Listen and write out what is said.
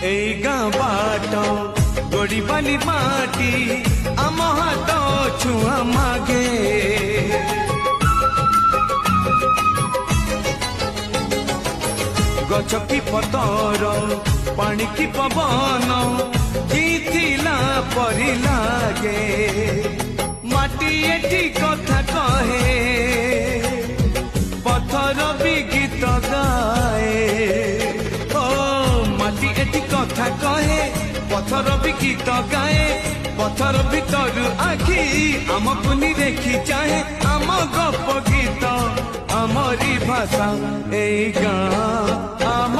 এই গাঁ বাট গড়ি বালি মাটি আম হাত ছুয়া মাগে গছ কি পতর পানি কি পবন কিথিলা পরি লাগে মাটি এটি কথা কহে পথর বি গীত গায়ে ও মাটি এটি কথা কহে পথর বি গীত গায়ে পথর ভিতর আখি আমকু নিরেখি চাহে আম গপ গীত আমারি ভাষা এই গাঁ আম